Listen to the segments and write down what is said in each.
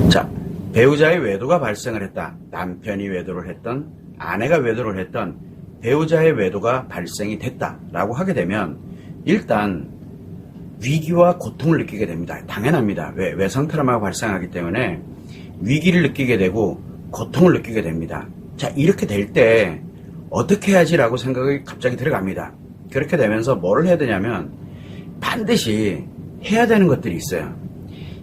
자, 배우자의 외도가 발생을 했다. 남편이 외도를 했던, 아내가 외도를 했던 배우자의 외도가 발생이 됐다라고 하게 되면 일단 위기와 고통을 느끼게 됩니다. 당연합니다. 외상 트라우마가 발생하기 때문에 위기를 느끼게 되고 고통을 느끼게 됩니다. 자, 이렇게 될 때 어떻게 해야지라고 생각이 갑자기 들어갑니다. 그렇게 되면서 뭐를 해야 되냐면 반드시 해야 되는 것들이 있어요.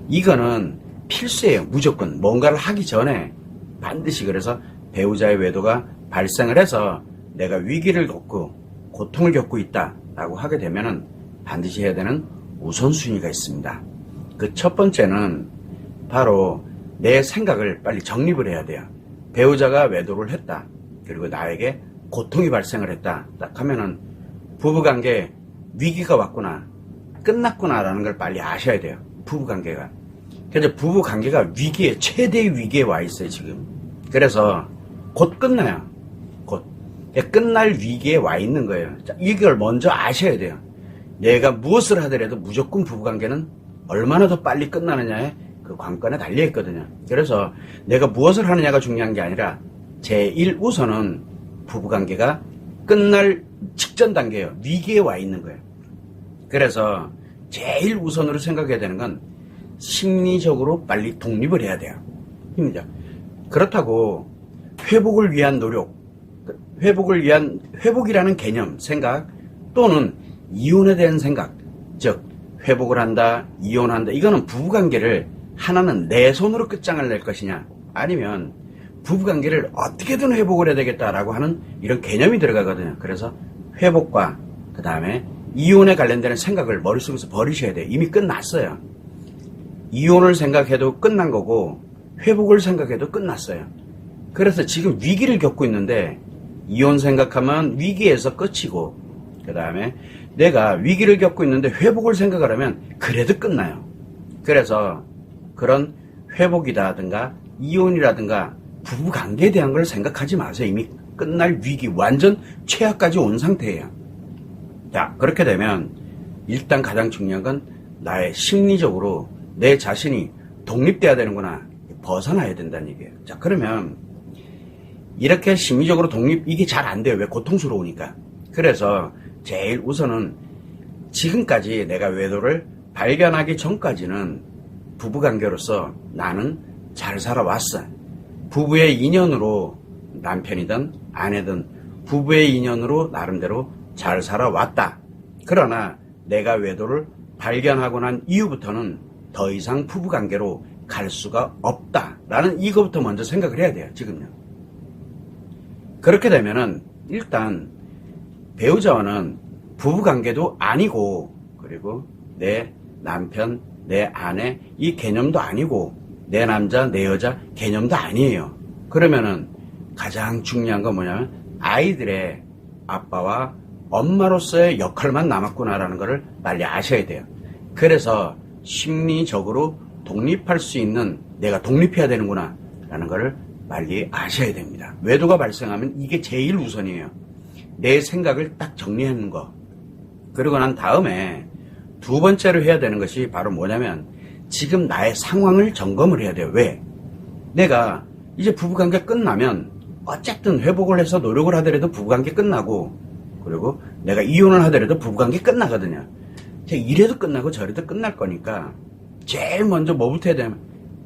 이거는 필수예요. 무조건 뭔가를 하기 전에 반드시. 그래서 배우자의 외도가 발생을 해서 내가 위기를 겪고 고통을 겪고 있다라고 하게 되면은 반드시 해야 되는 우선순위가 있습니다. 그 첫 번째는 바로 내 생각을 빨리 정립을 해야 돼요. 배우자가 외도를 했다. 그리고 나에게 고통이 발생을 했다. 딱 하면은 부부관계 위기가 왔구나. 끝났구나라는 걸 빨리 아셔야 돼요. 부부관계가. 그래서 부부관계가 위기에, 최대의 위기에 와 있어요, 지금. 그래서 곧 끝나요. 곧. 끝날 위기에 와 있는 거예요. 자, 이걸 먼저 아셔야 돼요. 내가 무엇을 하더라도 무조건 부부관계는 얼마나 더 빨리 끝나느냐에 그 관건에 달려있거든요. 그래서 내가 무엇을 하느냐가 중요한 게 아니라 제1우선은 부부관계가 끝날 직전 단계예요. 위기에 와 있는 거예요. 그래서 제일 우선으로 생각해야 되는 건 심리적으로 빨리 독립을 해야 돼요. 그렇다고 회복을 위한 노력, 회복이라는 개념, 생각, 또는 이혼에 대한 생각, 즉 회복을 한다, 이혼한다, 이거는 부부관계를 하나는 내 손으로 끝장을 낼 것이냐, 아니면 부부관계를 어떻게든 회복을 해야 되겠다라고 하는 이런 개념이 들어가거든요. 그래서 회복과 그 다음에 이혼에 관련되는 생각을 머릿속에서 버리셔야 돼요. 이미 끝났어요. 이혼을 생각해도 끝난 거고 회복을 생각해도 끝났어요. 그래서 지금 위기를 겪고 있는데 이혼 생각하면 위기에서 끝이고, 그 다음에 내가 위기를 겪고 있는데 회복을 생각을 하면 그래도 끝나요. 그래서 그런 회복이라든가 이혼이라든가 부부관계에 대한 걸 생각하지 마세요. 이미 끝날 위기, 완전 최악까지 온 상태예요. 자, 그렇게 되면 일단 가장 중요한 건 나의 심리적으로 내 자신이 독립돼야 되는구나, 벗어나야 된다는 얘기예요. 자, 그러면 이렇게 심리적으로 이게 잘 안 돼요. 왜? 고통스러우니까. 그래서 제일 우선은 지금까지 내가 외도를 발견하기 전까지는 부부관계로서 나는 잘 살아왔어. 부부의 인연으로, 남편이든 아내든 부부의 인연으로 나름대로 잘 살아왔다. 그러나 내가 외도를 발견하고 난 이후부터는 더 이상 부부관계로 갈 수가 없다라는 이거부터 먼저 생각을 해야 돼요. 지금요. 그렇게 되면은 일단 배우자와는 부부관계도 아니고, 그리고 내 남편, 내 아내 이 개념도 아니고, 내 남자, 내 여자 개념도 아니에요. 그러면은 가장 중요한 건 뭐냐면 아이들의 아빠와 엄마로서의 역할만 남았구나라는 것을 빨리 아셔야 돼요. 그래서 심리적으로 독립할 수 있는, 내가 독립해야 되는구나 라는 것을 빨리 아셔야 됩니다. 외도가 발생하면 이게 제일 우선이에요. 내 생각을 딱 정리하는 거. 그러고 난 다음에 두 번째로 해야 되는 것이 바로 뭐냐면 지금 나의 상황을 점검을 해야 돼요. 왜? 내가 이제 부부관계 끝나면 어쨌든 회복을 해서 노력을 하더라도 부부관계 끝나고, 그리고 내가 이혼을 하더라도 부부관계 끝나거든요. 이래도 끝나고 저래도 끝날 거니까 제일 먼저 뭐부터 해야 되냐면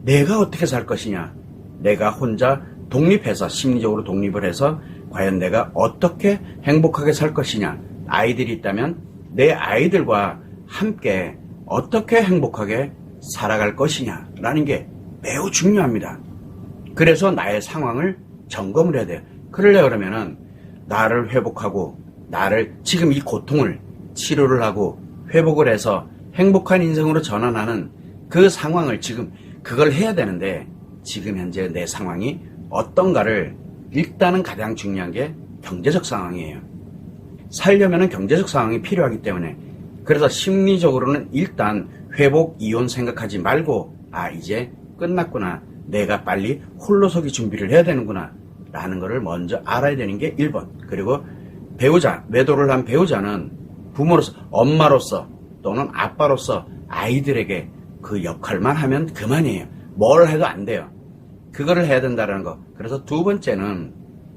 내가 어떻게 살 것이냐. 내가 혼자 독립해서, 심리적으로 독립을 해서 과연 내가 어떻게 행복하게 살 것이냐. 아이들이 있다면 내 아이들과 함께 어떻게 행복하게 살아갈 것이냐라는 게 매우 중요합니다. 그래서 나의 상황을 점검을 해야 돼요. 그러려면 나를 회복하고, 나를 지금 이 고통을 치료를 하고 회복을 해서 행복한 인생으로 전환하는 그 상황을 지금 그걸 해야 되는데, 지금 현재 내 상황이 어떤가를 일단은 가장 중요한 게 경제적 상황이에요. 살려면 경제적 상황이 필요하기 때문에, 그래서 심리적으로는 일단 회복, 이혼 생각하지 말고, 이제 끝났구나, 내가 빨리 홀로서기 준비를 해야 되는구나 라는 것을 먼저 알아야 되는 게 1번. 그리고 배우자, 외도를 한 배우자는 부모로서, 엄마로서 또는 아빠로서 아이들에게 그 역할만 하면 그만이에요. 뭘 해도 안 돼요. 그거를 해야 된다는 거. 그래서 두 번째는,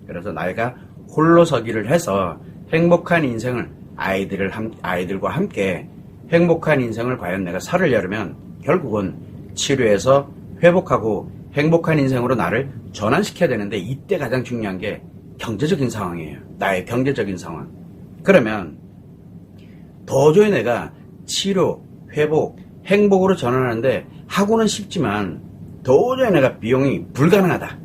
그래서 나이가 홀로서기를 해서 행복한 인생을 아이들과 함께 행복한 인생을 과연 내가 살으려면 결국은 치료해서 회복하고 행복한 인생으로 나를 전환시켜야 되는데, 이때 가장 중요한 게 경제적인 상황이에요. 나의 경제적인 상황. 그러면 도저히 내가 치료, 회복, 행복으로 전환하는데 하고는 싶지만 도저히 내가 비용이 불가능하다.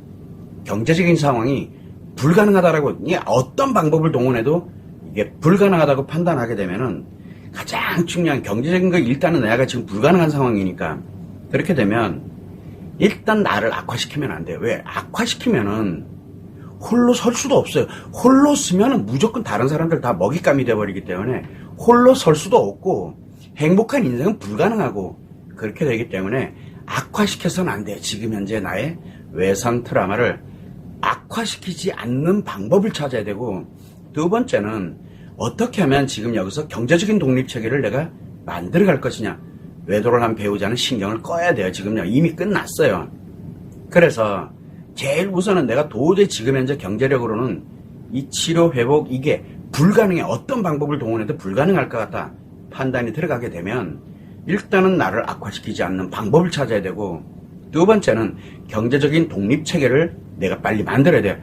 경제적인 상황이 불가능하다라고, 이게 어떤 방법을 동원해도 이게 불가능하다고 판단하게 되면은 가장 중요한 경제적인 거, 일단은 내가 지금 불가능한 상황이니까 그렇게 되면 일단 나를 악화시키면 안 돼요. 왜? 악화시키면은 홀로 설 수도 없어요. 홀로 쓰면은 무조건 다른 사람들 다 먹잇감이 돼버리기 때문에 홀로 설 수도 없고 행복한 인생은 불가능하고 그렇게 되기 때문에 악화시켜서는 안 돼요. 지금 현재 나의 외상 트라우마를 악화시키지 않는 방법을 찾아야 되고, 두 번째는 어떻게 하면 지금 여기서 경제적인 독립체계를 내가 만들어갈 것이냐. 외도를 한 배우자는 신경을 꺼야 돼요. 지금요. 이미 끝났어요. 그래서 제일 우선은 내가 도저히 지금 현재 경제력으로는 이 치료, 회복, 이게 불가능해. 어떤 방법을 동원해도 불가능할 것 같다. 판단이 들어가게 되면 일단은 나를 악화시키지 않는 방법을 찾아야 되고, 두 번째는 경제적인 독립체계를 내가 빨리 만들어야 돼요.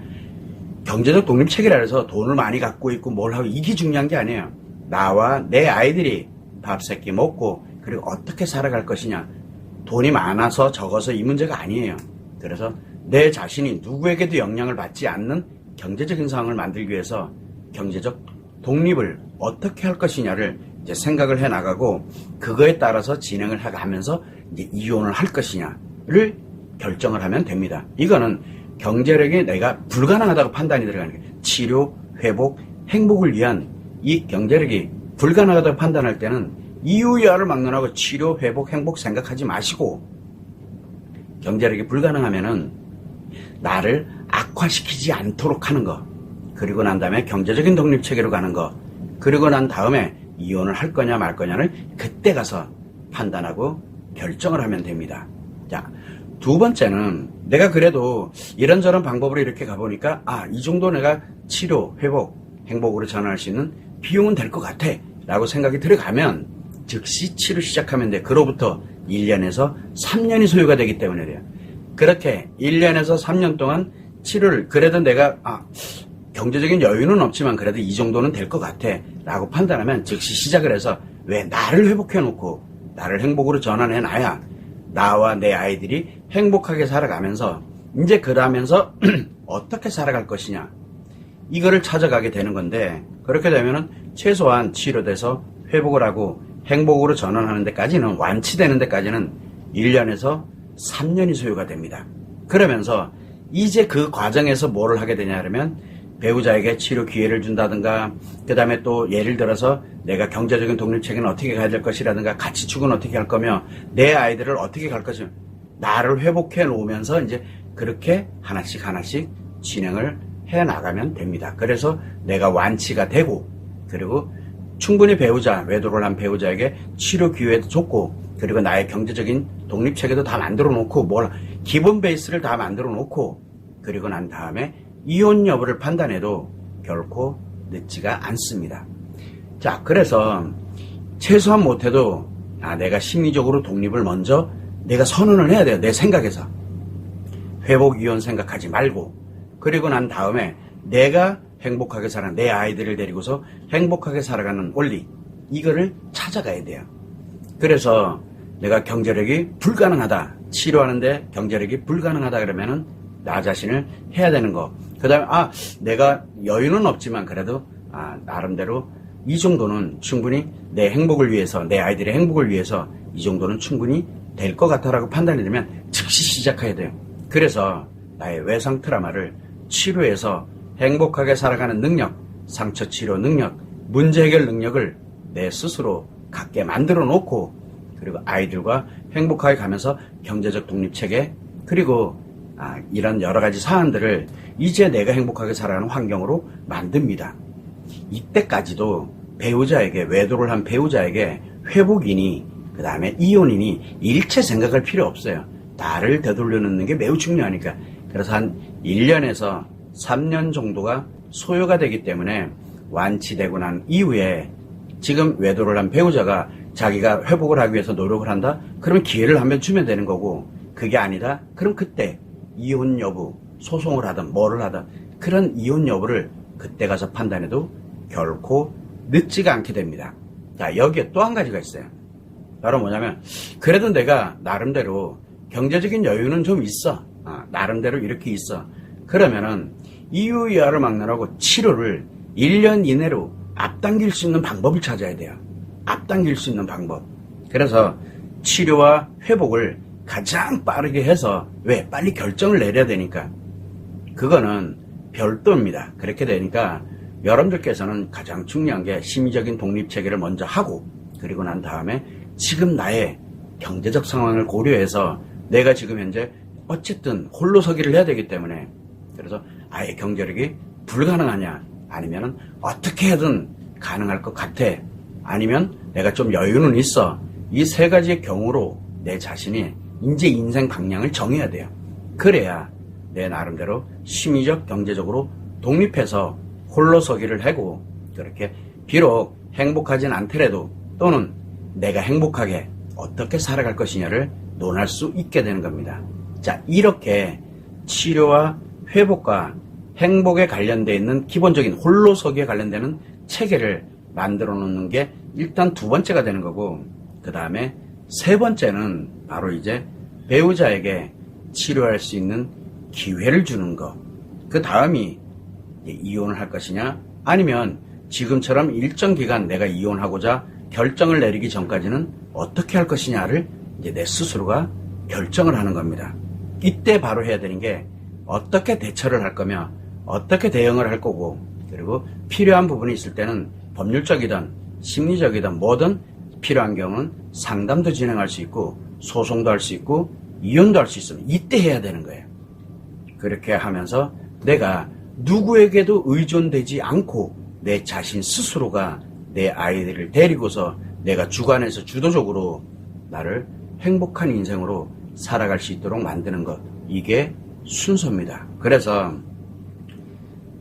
경제적 독립체계라 해서 돈을 많이 갖고 있고 뭘 하고 이게 중요한 게 아니에요. 나와 내 아이들이 밥 세 끼 먹고 그리고 어떻게 살아갈 것이냐. 돈이 많아서 적어서 이 문제가 아니에요. 그래서 내 자신이 누구에게도 영향을 받지 않는 경제적인 상황을 만들기 위해서 경제적 독립을 어떻게 할 것이냐를 이제 생각을 해 나가고, 그거에 따라서 진행을 하면서 이제 이혼을 할 것이냐를 결정을 하면 됩니다. 이거는 경제력이 내가 불가능하다고 판단이 들어가는 거예요. 치료, 회복, 행복을 위한 이 경제력이 불가능하다고 판단할 때는 이유야를 막론하고 치료, 회복, 행복 생각하지 마시고, 경제력이 불가능하면은 나를 악화시키지 않도록 하는 거, 그리고 난 다음에 경제적인 독립체계로 가는 거, 그리고 난 다음에 이혼을 할 거냐 말 거냐를 그때 가서 판단하고 결정을 하면 됩니다. 자, 두 번째는 내가 그래도 이런저런 방법으로 이렇게 가보니까 이 정도 내가 치료, 회복, 행복으로 전환할 수 있는 비용은 될 것 같아 라고 생각이 들어가면 즉시 치료 시작하면 돼. 그로부터 1년에서 3년이 소요가 되기 때문에 돼요. 그렇게 1년에서 3년 동안 치료를, 그래도 내가 경제적인 여유는 없지만 그래도 이 정도는 될 것 같아 라고 판단하면 즉시 시작을 해서, 왜? 나를 회복해 놓고 나를 행복으로 전환해 놔야 나와 내 아이들이 행복하게 살아가면서 이제 그러면서 어떻게 살아갈 것이냐, 이거를 찾아가게 되는 건데, 그렇게 되면은 최소한 치료돼서 회복을 하고 행복으로 전환하는 데까지는, 완치되는 데까지는 1년에서 3년이 소요가 됩니다. 그러면서 이제 그 과정에서 뭐를 하게 되냐 그러면 배우자에게 치료 기회를 준다든가, 그 다음에 또 예를 들어서 내가 경제적인 독립체계는 어떻게 가야 될 것이라든가, 가치축은 어떻게 할 거며, 내 아이들을 어떻게 갈 것이며, 나를 회복해 놓으면서 이제 그렇게 하나씩 진행을 해 나가면 됩니다. 그래서 내가 완치가 되고, 그리고 충분히 외도를 한 배우자에게 치료 기회도 줬고, 그리고 나의 경제적인 독립체계도 다 만들어 놓고, 기본 베이스를 다 만들어 놓고, 그리고 난 다음에 이혼 여부를 판단해도 결코 늦지가 않습니다. 자, 그래서 최소한 못해도 내가 심리적으로 독립을 먼저 내가 선언을 해야 돼요. 내 생각에서. 회복, 이혼 생각하지 말고, 그리고 난 다음에 내가 행복하게 내 아이들을 데리고서 행복하게 살아가는 원리, 이거를 찾아가야 돼요. 그래서 내가 경제력이 불가능하다, 치료하는데 경제력이 불가능하다 그러면은 나 자신을 해야 되는 거, 그 다음에 내가 여유는 없지만 그래도 나름대로 이 정도는 충분히 내 행복을 위해서, 내 아이들의 행복을 위해서 이 정도는 충분히 될 것 같다라고 판단이 되면 즉시 시작해야 돼요. 그래서 나의 외상 트라우마를 치료해서 행복하게 살아가는 능력, 상처 치료 능력, 문제 해결 능력을 내 스스로 갖게 만들어 놓고, 그리고 아이들과 행복하게 가면서 경제적 독립체계, 그리고 이런 여러 가지 사안들을 이제 내가 행복하게 살아가는 환경으로 만듭니다. 이때까지도 배우자에게, 외도를 한 배우자에게 회복이니 그 다음에 이혼이니 일체 생각할 필요 없어요. 나를 되돌려 놓는 게 매우 중요하니까. 그래서 한 1년에서 3년 정도가 소요가 되기 때문에 완치되고 난 이후에 지금 외도를 한 배우자가 자기가 회복을 하기 위해서 노력을 한다? 그러면 기회를 한번 주면 되는 거고, 그게 아니다? 그럼 그때 이혼 여부, 소송을 하든 뭐를 하든 그런 이혼 여부를 그때 가서 판단해도 결코 늦지가 않게 됩니다. 자, 여기에 또 한 가지가 있어요. 바로 뭐냐면, 그래도 내가 나름대로 경제적인 여유는 좀 있어. 나름대로 이렇게 있어. 그러면은 이유야를 막느라고 치료를 1년 이내로 앞당길 수 있는 방법을 찾아야 돼요. 앞당길 수 있는 방법. 그래서 치료와 회복을 가장 빠르게 해서, 왜? 빨리 결정을 내려야 되니까. 그거는 별도입니다. 그렇게 되니까 여러분들께서는 가장 중요한 게 심리적인 독립체계를 먼저 하고, 그리고 난 다음에 지금 나의 경제적 상황을 고려해서 내가 지금 현재 어쨌든 홀로 서기를 해야 되기 때문에, 그래서 아예 경제력이 불가능하냐, 아니면은 어떻게 해든 가능할 것 같아, 아니면 내가 좀 여유는 있어. 이 세 가지의 경우로 내 자신이 이제 인생 방향을 정해야 돼요. 그래야 내 나름대로 심리적, 경제적으로 독립해서 홀로 서기를 하고, 그렇게 비록 행복하진 않더라도 또는 내가 행복하게 어떻게 살아갈 것이냐를 논할 수 있게 되는 겁니다. 자, 이렇게 치료와 회복과 행복에 관련되어 있는 기본적인 홀로 서기에 관련되는 체계를 만들어 놓는 게 일단 두 번째가 되는 거고, 그 다음에 세 번째는 바로 이제 배우자에게 치료할 수 있는 기회를 주는 거. 그 다음이 이혼을 할 것이냐, 아니면 지금처럼 일정 기간 내가 이혼하고자 결정을 내리기 전까지는 어떻게 할 것이냐를 이제 내 스스로가 결정을 하는 겁니다. 이때 바로 해야 되는 게 어떻게 대처를 할 거며 어떻게 대응을 할 거고, 그리고 필요한 부분이 있을 때는 법률적이든 심리적이든 뭐든 필요한 경우는 상담도 진행할 수 있고 소송도 할 수 있고 이혼도 할 수 있으면 이때 해야 되는 거예요. 그렇게 하면서 내가 누구에게도 의존되지 않고 내 자신 스스로가 내 아이들을 데리고서 내가 주관해서 주도적으로 나를 행복한 인생으로 살아갈 수 있도록 만드는 것, 이게 순서입니다. 그래서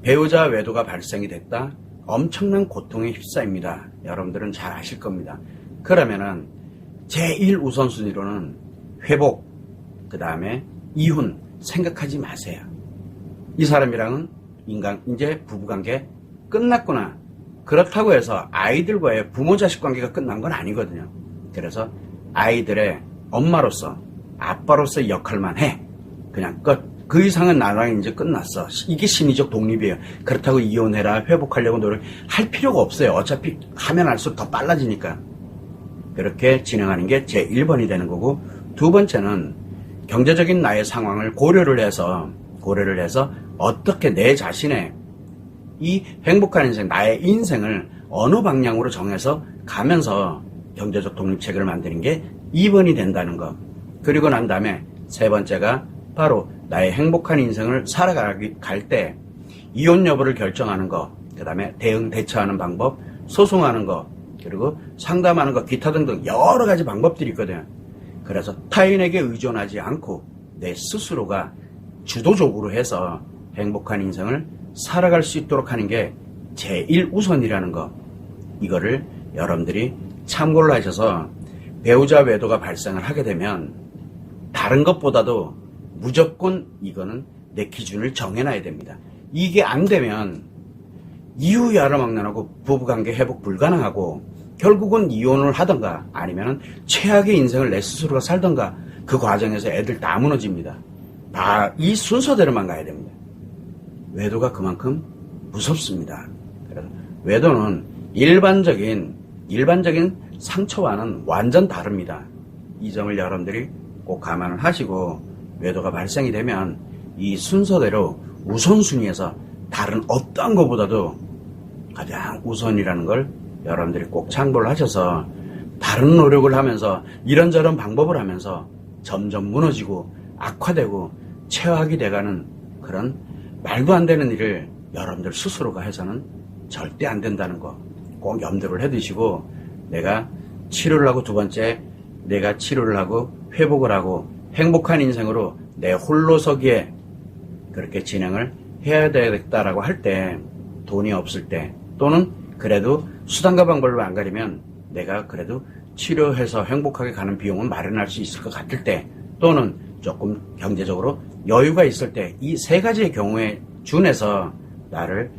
배우자 외도가 발생이 됐다, 엄청난 고통에 휩싸입니다. 여러분들은 잘 아실 겁니다. 그러면은 제1 우선순위로는 회복, 그 다음에 이혼 생각하지 마세요. 이 사람이랑은 이제 부부관계 끝났구나. 그렇다고 해서 아이들과의 부모 자식 관계가 끝난 건 아니거든요. 그래서 아이들의 엄마로서 아빠로서의 역할만 해. 그냥 끝. 그 이상은 나랑 이제 끝났어. 이게 심리적 독립이에요. 그렇다고 이혼해라, 회복하려고 노력할 필요가 없어요. 어차피 하면 할수록 더 빨라지니까. 그렇게 진행하는 게 제1번이 되는 거고, 두 번째는 경제적인 나의 상황을 고려를 해서 어떻게 내 자신의 이 행복한 인생, 나의 인생을 어느 방향으로 정해서 가면서 경제적 독립체계를 만드는 게 2번이 된다는 것. 그리고 난 다음에 세 번째가 바로 나의 행복한 인생을 살아갈 때 이혼 여부를 결정하는 것, 그 다음에 대처하는 방법, 소송하는 것, 그리고 상담하는 것, 기타 등등 여러 가지 방법들이 있거든요. 그래서 타인에게 의존하지 않고 내 스스로가 주도적으로 해서 행복한 인생을 살아갈 수 있도록 하는 게 제1우선이라는 거. 이거를 여러분들이 참고를 하셔서 배우자 외도가 발생을 하게 되면 다른 것보다도 무조건 이거는 내 기준을 정해놔야 됩니다. 이게 안 되면 이후 야로막론하고 부부관계 회복 불가능하고 결국은 이혼을 하던가 아니면 최악의 인생을 내 스스로가 살던가 그 과정에서 애들 다 무너집니다. 다 이 순서대로만 가야 됩니다. 외도가 그만큼 무섭습니다. 그래서 외도는 일반적인 상처와는 완전 다릅니다. 이 점을 여러분들이 꼭 감안을 하시고 외도가 발생이 되면 이 순서대로 우선순위에서 다른 어떤 것보다도 가장 우선이라는 걸 여러분들이 꼭 참고를 하셔서 다른 노력을 하면서 이런저런 방법을 하면서 점점 무너지고 악화되고 최악이 돼가는 그런 말도 안 되는 일을 여러분들 스스로가 해서는 절대 안 된다는 거 꼭 염두를 해두시고, 내가 치료를 하고 두 번째 내가 치료를 하고 회복을 하고 행복한 인생으로 내 홀로서기에 그렇게 진행을 해야 되겠다라고 할 때, 돈이 없을 때, 또는 그래도 수단과 방법을 안 가리면 내가 그래도 치료해서 행복하게 가는 비용은 마련할 수 있을 것 같을 때, 또는 조금 경제적으로 여유가 있을 때, 이 세 가지의 경우에 준해서 나를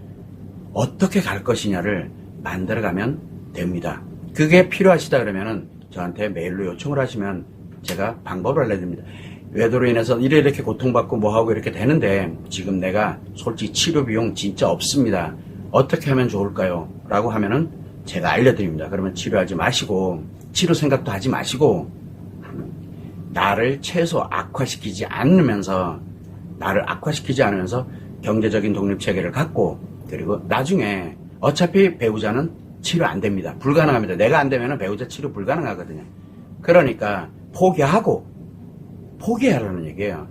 어떻게 갈 것이냐를 만들어가면 됩니다. 그게 필요하시다 그러면은 저한테 메일로 요청을 하시면 제가 방법을 알려드립니다. 외도로 인해서 이렇게 고통받고 뭐하고 이렇게 되는데 지금 내가 솔직히 치료 비용 진짜 없습니다. 어떻게 하면 좋을까요? 라고 하면은 제가 알려드립니다. 그러면 치료하지 마시고, 치료 생각도 하지 마시고, 나를 최소 악화시키지 않으면서 경제적인 독립체계를 갖고, 그리고 나중에 어차피 배우자는 치료 안 됩니다. 불가능합니다. 내가 안 되면 배우자 치료 불가능하거든요. 그러니까 포기하라는 얘기예요.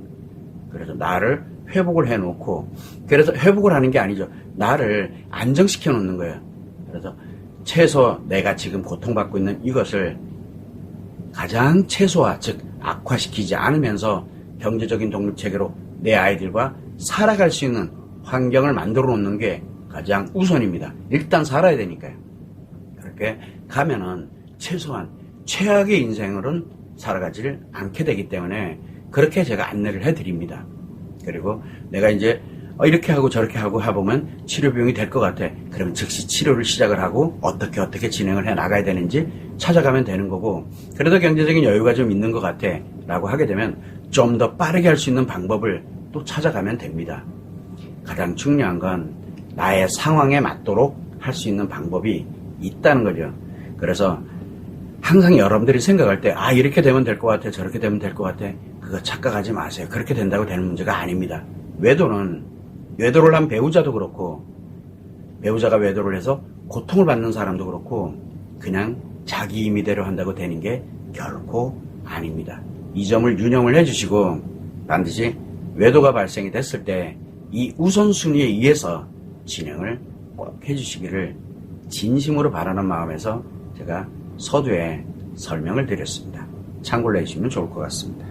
그래서 나를 회복을 해놓고, 그래서 회복을 하는 게 아니죠. 나를 안정시켜 놓는 거예요. 그래서 최소 내가 지금 고통받고 있는 이것을 가장 최소화, 즉 악화시키지 않으면서 경제적인 독립체계로 내 아이들과 살아갈 수 있는 환경을 만들어 놓는 게 가장 우선입니다. 일단 살아야 되니까요. 그렇게 가면은 최소한 최악의 인생으로는 살아가지를 않게 되기 때문에 그렇게 제가 안내를 해드립니다. 그리고 내가 이제 이렇게 하고 저렇게 하고 해보면 치료 비용이 될 것 같아. 그러면 즉시 치료를 시작을 하고 어떻게 진행을 해 나가야 되는지 찾아가면 되는 거고, 그래도 경제적인 여유가 좀 있는 것 같아 라고 하게 되면 좀 더 빠르게 할 수 있는 방법을 또 찾아가면 됩니다. 가장 중요한 건 나의 상황에 맞도록 할 수 있는 방법이 있다는 거죠. 그래서 항상 여러분들이 생각할 때 이렇게 되면 될 것 같아, 저렇게 되면 될 것 같아, 그거 착각하지 마세요. 그렇게 된다고 되는 문제가 아닙니다. 외도를 한 배우자도 그렇고, 배우자가 외도를 해서 고통을 받는 사람도 그렇고, 그냥 자기 임의대로 한다고 되는 게 결코 아닙니다. 이 점을 유념을 해주시고 반드시 외도가 발생이 됐을 때 이 우선순위에 의해서 진행을 꼭 해주시기를 진심으로 바라는 마음에서 제가 서두에 설명을 드렸습니다. 참고를 해주시면 좋을 것 같습니다.